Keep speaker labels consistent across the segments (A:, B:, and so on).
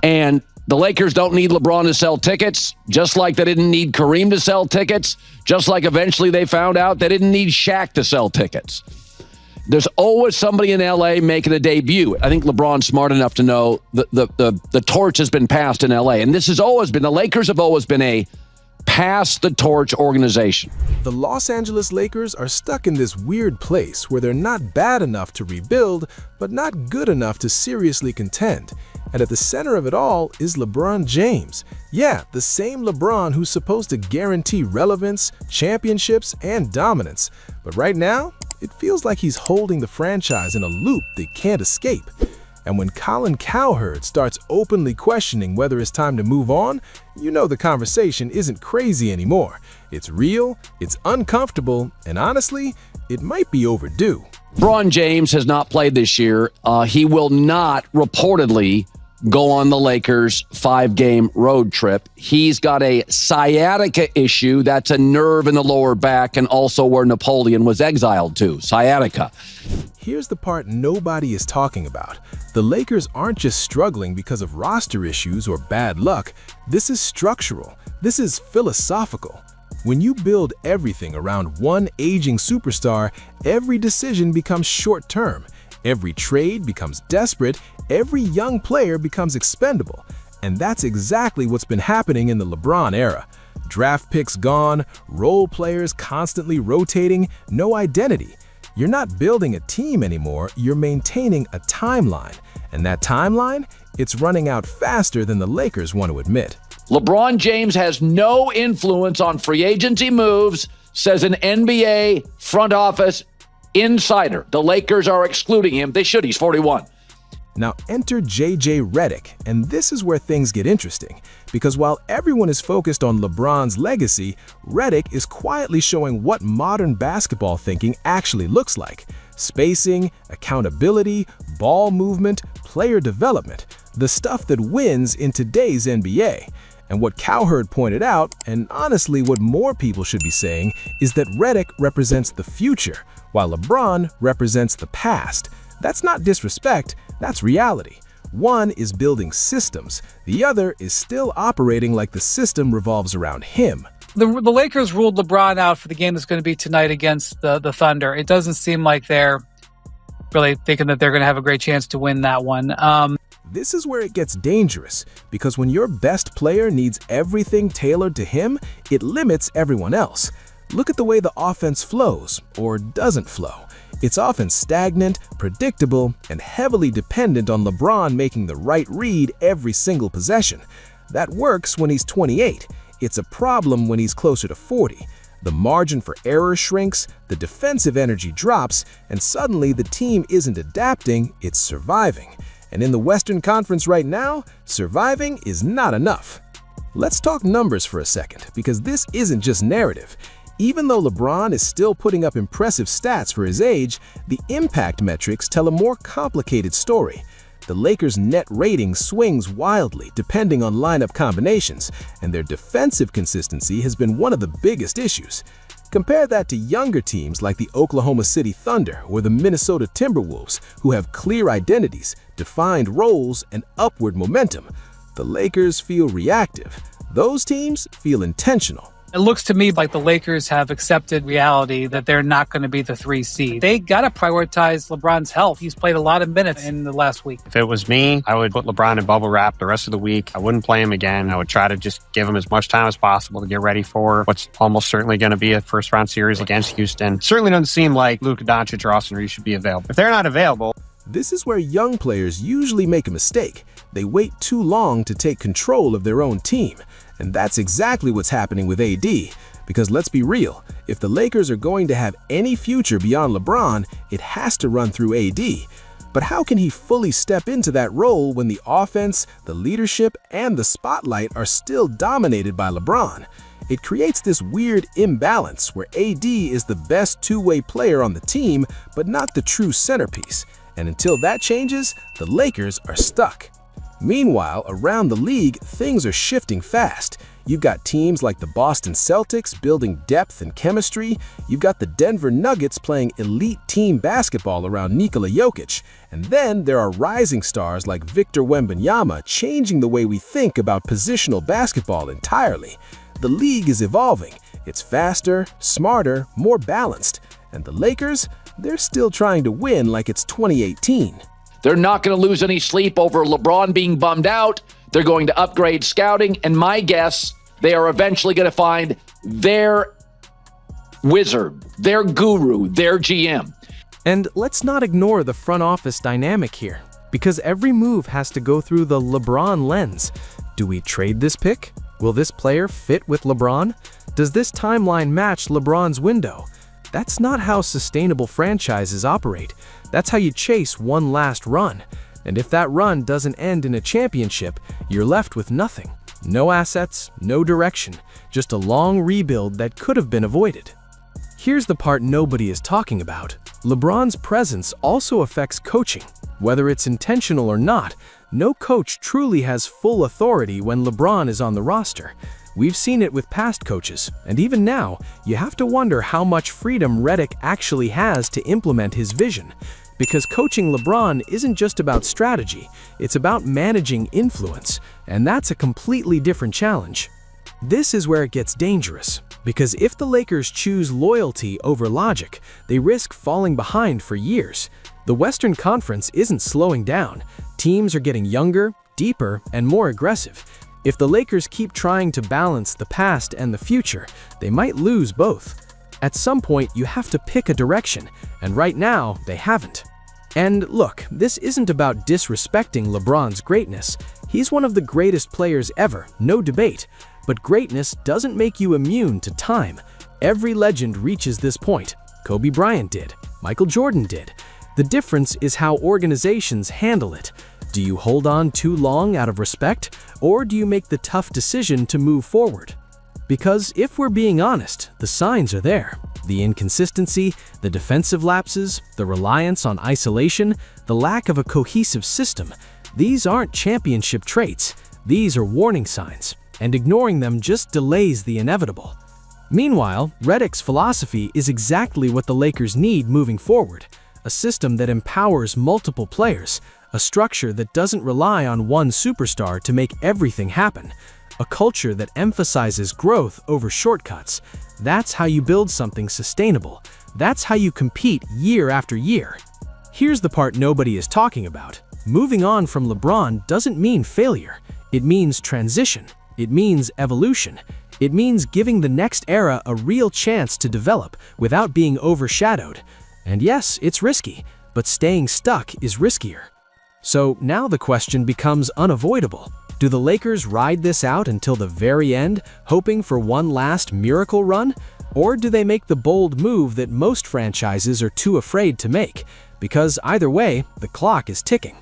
A: And the Lakers don't need LeBron to sell tickets, just like they didn't need Kareem to sell tickets, just like eventually they found out they didn't need Shaq to sell tickets. There's always somebody in L.A. making a debut. I think LeBron's smart enough to know the torch has been passed in L.A. And this has always been, the Lakers have always been a pass-the-torch organization.
B: The Los Angeles Lakers are stuck in this weird place where they're not bad enough to rebuild, but not good enough to seriously contend. And at the center of it all is LeBron James. Yeah, the same LeBron who's supposed to guarantee relevance, championships, and dominance. But right now, it feels like he's holding the franchise in a loop they can't escape. And when Colin Cowherd starts openly questioning whether it's time to move on, you know the conversation isn't crazy anymore. It's real, it's uncomfortable, and honestly, it might be overdue.
A: LeBron James has not played this year. He will not reportedly go on the Lakers' 5-game road trip. He's got a sciatica issue. That's a nerve in the lower back, and also where Napoleon was exiled to, sciatica.
B: Here's the part nobody is talking about. The Lakers aren't just struggling because of roster issues or bad luck. This is structural. This is philosophical. When you build everything around one aging superstar, every decision becomes short-term. Every trade becomes desperate. Every young player becomes expendable. And that's exactly what's been happening in the LeBron era. Draft picks gone, role players constantly rotating, no identity. You're not building a team anymore, you're maintaining a timeline. And that timeline, it's running out faster than the Lakers want to admit.
A: LeBron James has no influence on free agency moves, says an NBA front office insider. The Lakers are excluding him. They should. He's 41.
B: Now enter JJ Redick, and this is where things get interesting. Because while everyone is focused on LeBron's legacy, Redick is quietly showing what modern basketball thinking actually looks like. Spacing, accountability, ball movement, player development. The stuff that wins in today's NBA. And what Cowherd pointed out, and honestly what more people should be saying, is that Redick represents the future, while LeBron represents the past. That's not disrespect, that's reality. One is building systems, the other is still operating like the system revolves around him.
C: The Lakers ruled LeBron out for the game that's going to be tonight against the Thunder. It doesn't seem like they're really thinking that they're going to have a great chance to win that one.
B: This is where it gets dangerous, because when your best player needs everything tailored to him, it limits everyone else. Look at the way the offense flows, or doesn't flow. It's often stagnant, predictable, and heavily dependent on LeBron making the right read every single possession. That works when he's 28. It's a problem when he's closer to 40. The margin for error shrinks, the defensive energy drops, and suddenly the team isn't adapting, it's surviving. And in the Western Conference right now, surviving is not enough. Let's talk numbers for a second, because this isn't just narrative. Even though LeBron is still putting up impressive stats for his age, the impact metrics tell a more complicated story. The Lakers' net rating swings wildly depending on lineup combinations, and their defensive consistency has been one of the biggest issues. Compare that to younger teams like the Oklahoma City Thunder or the Minnesota Timberwolves, who have clear identities, defined roles, and upward momentum. The Lakers feel reactive. Those teams feel intentional.
C: It looks to me like the Lakers have accepted reality that they're not going to be the 3 seed. They got to prioritize LeBron's health. He's played a lot of minutes in the last week.
D: If it was me, I would put LeBron in bubble wrap the rest of the week. I wouldn't play him again. I would try to just give him as much time as possible to get ready for what's almost certainly going to be a first-round series against Houston. Certainly doesn't seem like Luka Doncic or Austin Reeves should be available. If they're not available...
B: This is where young players usually make a mistake. They wait too long to take control of their own team. And that's exactly what's happening with AD. Because let's be real, if the Lakers are going to have any future beyond LeBron, it has to run through AD. But how can he fully step into that role when the offense, the leadership, and the spotlight are still dominated by LeBron? It creates this weird imbalance where AD is the best two-way player on the team, but not the true centerpiece. And until that changes, the Lakers are stuck. Meanwhile, around the league, things are shifting fast. You've got teams like the Boston Celtics building depth and chemistry. You've got the Denver Nuggets playing elite team basketball around Nikola Jokic. And then there are rising stars like Victor Wembanyama changing the way we think about positional basketball entirely. The league is evolving. It's faster, smarter, more balanced. And the Lakers, they're still trying to win like it's 2018.
A: They're not going to lose any sleep over LeBron being bummed out. They're going to upgrade scouting. And my guess, they are eventually going to find their wizard, their guru, their GM.
E: And let's not ignore the front office dynamic here, because every move has to go through the LeBron lens. Do we trade this pick? Will this player fit with LeBron? Does this timeline match LeBron's window? That's not how sustainable franchises operate. That's how you chase one last run. And if that run doesn't end in a championship, you're left with nothing. No assets, no direction, just a long rebuild that could have been avoided. Here's the part nobody is talking about. LeBron's presence also affects coaching. Whether it's intentional or not, no coach truly has full authority when LeBron is on the roster. We've seen it with past coaches, and even now, you have to wonder how much freedom Redick actually has to implement his vision. Because coaching LeBron isn't just about strategy, it's about managing influence, and that's a completely different challenge. This is where it gets dangerous, because if the Lakers choose loyalty over logic, they risk falling behind for years. The Western Conference isn't slowing down. Teams are getting younger, deeper, and more aggressive. If the Lakers keep trying to balance the past and the future, they might lose both. At some point, you have to pick a direction, and right now, they haven't. And look, this isn't about disrespecting LeBron's greatness. He's one of the greatest players ever, no debate. But greatness doesn't make you immune to time. Every legend reaches this point. Kobe Bryant did. Michael Jordan did. The difference is how organizations handle it. Do you hold on too long out of respect, or do you make the tough decision to move forward? Because if we're being honest, the signs are there. The inconsistency, the defensive lapses, the reliance on isolation, the lack of a cohesive system. These aren't championship traits. These are warning signs, and ignoring them just delays the inevitable. Meanwhile, Redick's philosophy is exactly what the Lakers need moving forward. A system that empowers multiple players, a structure that doesn't rely on one superstar to make everything happen, a culture that emphasizes growth over shortcuts. That's how you build something sustainable. That's how you compete year after year. Here's the part nobody is talking about. Moving on from LeBron doesn't mean failure. It means transition. It means evolution. It means giving the next era a real chance to develop without being overshadowed. And yes, it's risky, but staying stuck is riskier. So now the question becomes unavoidable. Do the Lakers ride this out until the very end, hoping for one last miracle run? Or do they make the bold move that most franchises are too afraid to make? Because either way, the clock is ticking.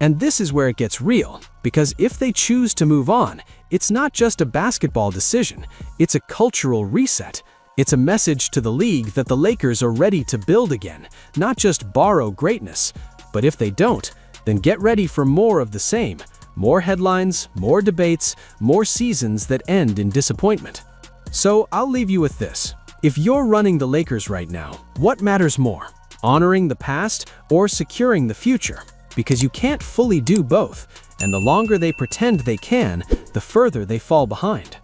E: And this is where it gets real, because if they choose to move on, it's not just a basketball decision, it's a cultural reset. It's a message to the league that the Lakers are ready to build again, not just borrow greatness. But if they don't, then get ready for more of the same. More headlines, more debates, more seasons that end in disappointment. So I'll leave you with this. If you're running the Lakers right now, what matters more? Honoring the past or securing the future? Because you can't fully do both, and the longer they pretend they can, the further they fall behind.